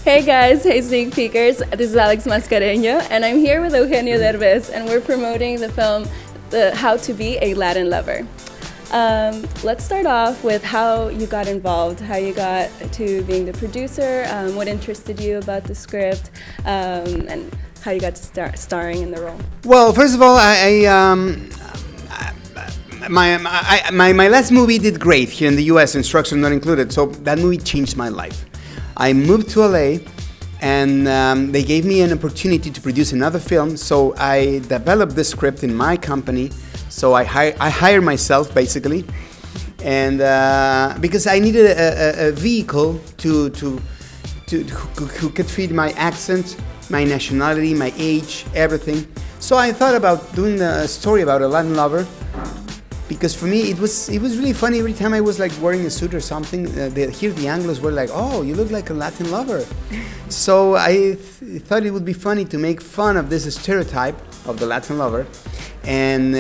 Hey guys, hey sneak peekers, this is Alex Mascareño and I'm here with EUGENIO Derbez and we're promoting the film How to Be a Latin Lover. Let's start off with how you got involved, how you got to being the producer, what interested you about the script, and how you got to start starring in the role. Well, first of all, my last movie did great here in the U.S., Instruction Not Included, so that movie changed my life. I moved to LA and they gave me an opportunity to produce another film, so I developed the script in my company. So I hired myself basically, and because I needed a vehicle who could fit my accent, my nationality, my age, everything. So I thought about doing a story about a Latin lover, because for me it was really funny. Every time I was like wearing a suit or something, here the Anglos were like, "Oh, you look like a Latin lover." So I thought it would be funny to make fun of this stereotype of the Latin lover. And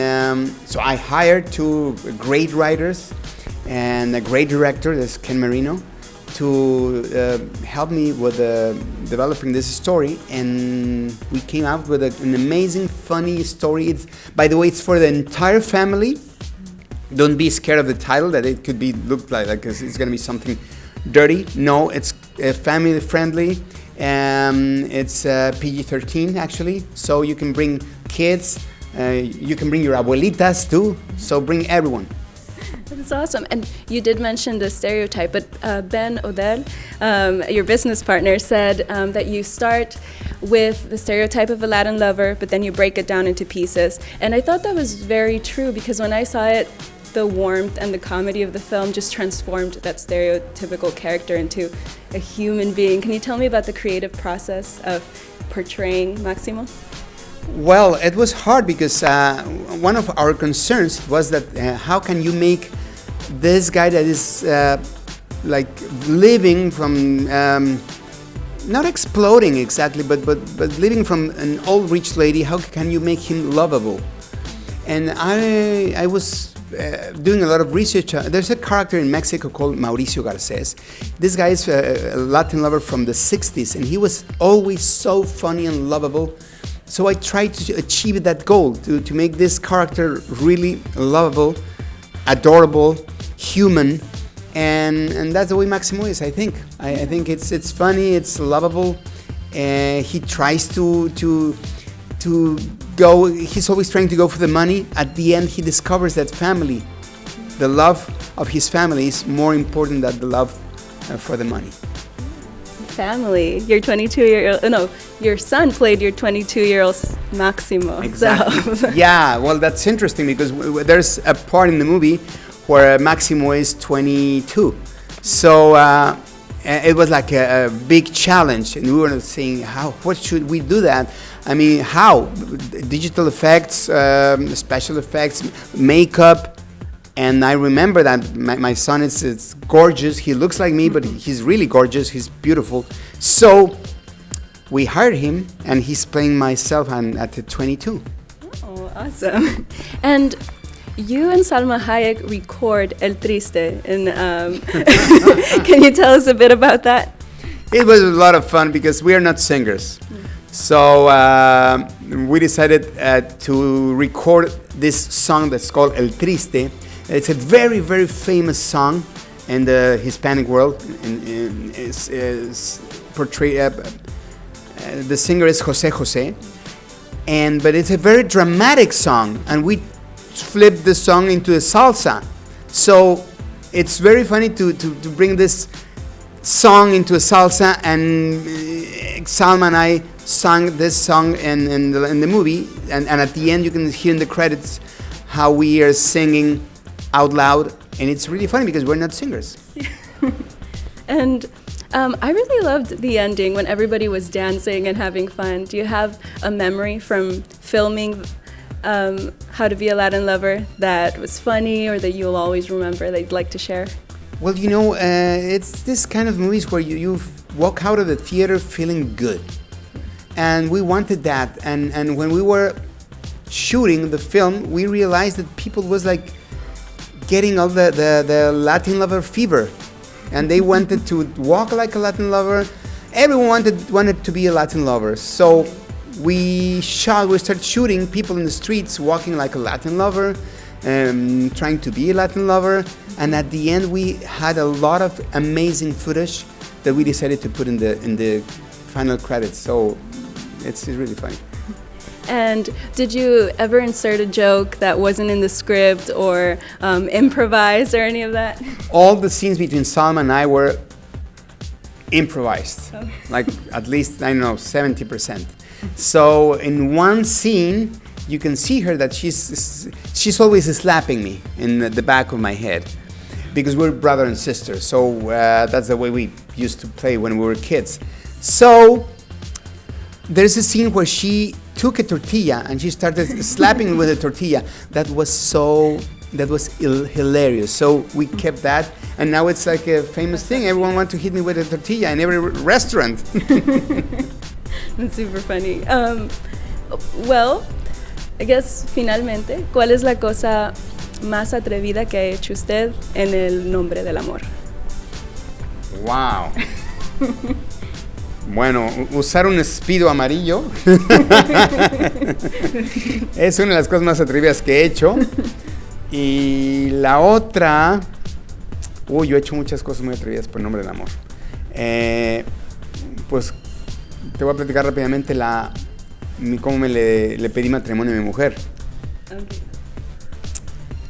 so I hired two great writers and a great director, that's Ken Marino, to help me with developing this story. And we came out with an amazing, funny story. By the way, it's for the entire family. Don't be scared of the title, that it could be looked like it's going to be something dirty. No, it's family friendly. It's PG-13 actually, so you can bring kids. You can bring your abuelitas too, so bring everyone. That's awesome. And you did mention the stereotype, but Ben Odell, your business partner, said that you start with the stereotype of a Latin lover, but then you break it down into pieces. And I thought that was very true, because when I saw it, the warmth and the comedy of the film just transformed that stereotypical character into a human being. Can you tell me about the creative process of portraying Máximo? Well, it was hard because one of our concerns was that how can you make this guy that is like living from, not exploding exactly, but living from an old rich lady, how can you make him lovable? And I was doing a lot of research. There's a character in Mexico called Mauricio Garcés. This guy is a Latin lover from the 60s, and he was always so funny and lovable. So I tried to achieve that goal, to make this character really lovable, adorable, human, and that's the way Máximo is, I think. I think it's funny, it's lovable, he tries to go, he's always trying to go for the money. At the end, he discovers that family, the love of his family is more important than the love for the money. Family. Your 22-year-old, no, your son played your 22-year-old Máximo. Exactly. So. Yeah, well, that's interesting because there's a part in the movie where Máximo is 22. So it was like a big challenge, and we were saying, what should we do that? I mean, how? Digital effects, special effects, makeup. And I remember that my son is gorgeous. He looks like me, but he's really gorgeous. He's beautiful. So we hired him, and he's playing myself at 22. Oh, awesome. And you and Salma Hayek record El Triste. And can you tell us a bit about that? It was a lot of fun because we are not singers. So we decided to record this song that's called El Triste. It's a very, very famous song in the Hispanic world. Is portrayed. The singer is José José, but it's a very dramatic song, and we flipped the song into a salsa. So it's very funny to bring this song into a salsa, and Salma and I sang this song in the movie, and at the end you can hear in the credits how we are singing out loud, and it's really funny because we're not singers. And I really loved the ending when everybody was dancing and having fun. Do you have a memory from filming How to Be a Latin Lover that was funny or that you'll always remember that you'd like to share? Well, you know, it's this kind of movies where you walk out of the theater feeling good. And we wanted that. And when we were shooting the film, we realized that people was like getting all the Latin lover fever. And they wanted to walk like a Latin lover, everyone wanted to be a Latin lover. So we started shooting people in the streets walking like a Latin lover, trying to be a Latin lover. And at the end, we had a lot of amazing footage that we decided to put in the final credits. So it's really funny. And did you ever insert a joke that wasn't in the script or improvise or any of that? All the scenes between Salma and I were improvised, like at least, 70%. So in one scene, you can see her that she's always slapping me in the back of my head, because we're brother and sister. So that's the way we used to play when we were kids. So there's a scene where she took a tortilla and she started slapping me with a tortilla. That was hilarious. So we kept that, and now it's like a famous thing. Everyone wants to hit me with a tortilla in every restaurant. That's super funny. Well, I guess finalmente, ¿cuál es la cosa más atrevida que ha hecho usted en el nombre del amor? Wow. Bueno, usar un Speedo amarillo es una de las cosas más atrevidas que he hecho. Y la otra, yo he hecho muchas cosas muy atrevidas por el nombre del amor. Pues te voy a platicar rápidamente cómo le pedí matrimonio a mi mujer.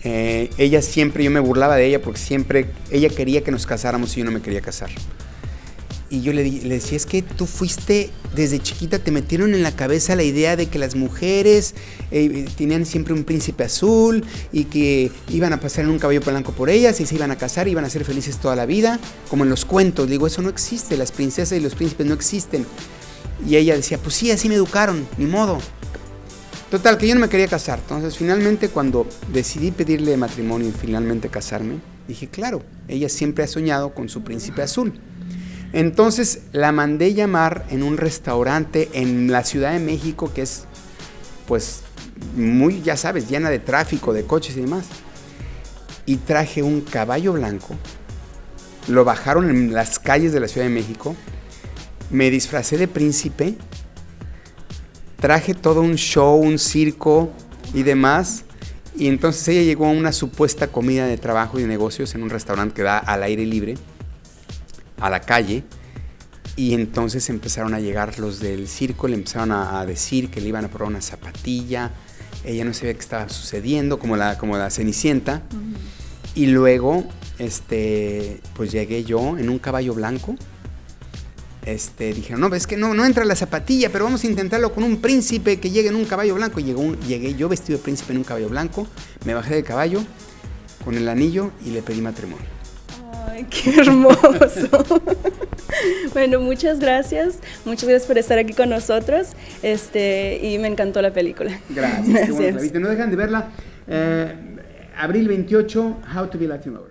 Okay. Ella siempre, yo me burlaba de ella porque siempre ella quería que nos casáramos y yo no me quería casar. Y yo le decía, es que tú fuiste, desde chiquita te metieron en la cabeza la idea de que las mujeres tenían siempre un príncipe azul y que iban a pasar en un caballo blanco por ellas y se iban a casar y iban a ser felices toda la vida, como en los cuentos. Digo, eso no existe, las princesas y los príncipes no existen. Y ella decía, pues sí, así me educaron, ni modo. Total, que yo no me quería casar. Entonces, finalmente, cuando decidí pedirle matrimonio y finalmente casarme, dije, claro, ella siempre ha soñado con su príncipe azul. Entonces la mandé llamar en un restaurante en la Ciudad de México, que es, pues, muy, ya sabes, llena de tráfico, de coches y demás. Y traje un caballo blanco, lo bajaron en las calles de la Ciudad de México, me disfracé de príncipe, traje todo un show, un circo y demás. Y entonces ella llegó a una supuesta comida de trabajo y de negocios en un restaurante que da al aire libre, a la calle, y entonces empezaron a llegar los del circo, le empezaron a decir que le iban a probar una zapatilla. Ella no sabía qué estaba sucediendo, como la Cenicienta. Uh-huh. Y luego, pues llegué yo en un caballo blanco. Dijeron, no, es que no entra la zapatilla, pero vamos a intentarlo con un príncipe que llegue en un caballo blanco. Y llegué yo vestido de príncipe en un caballo blanco, me bajé del caballo con el anillo y le pedí matrimonio. ¡Ay, qué hermoso! Bueno, muchas gracias por estar aquí con nosotros, y me encantó la película. Gracias. Qué bueno, no dejan de verla. Abril 28, How to be Latin Lover.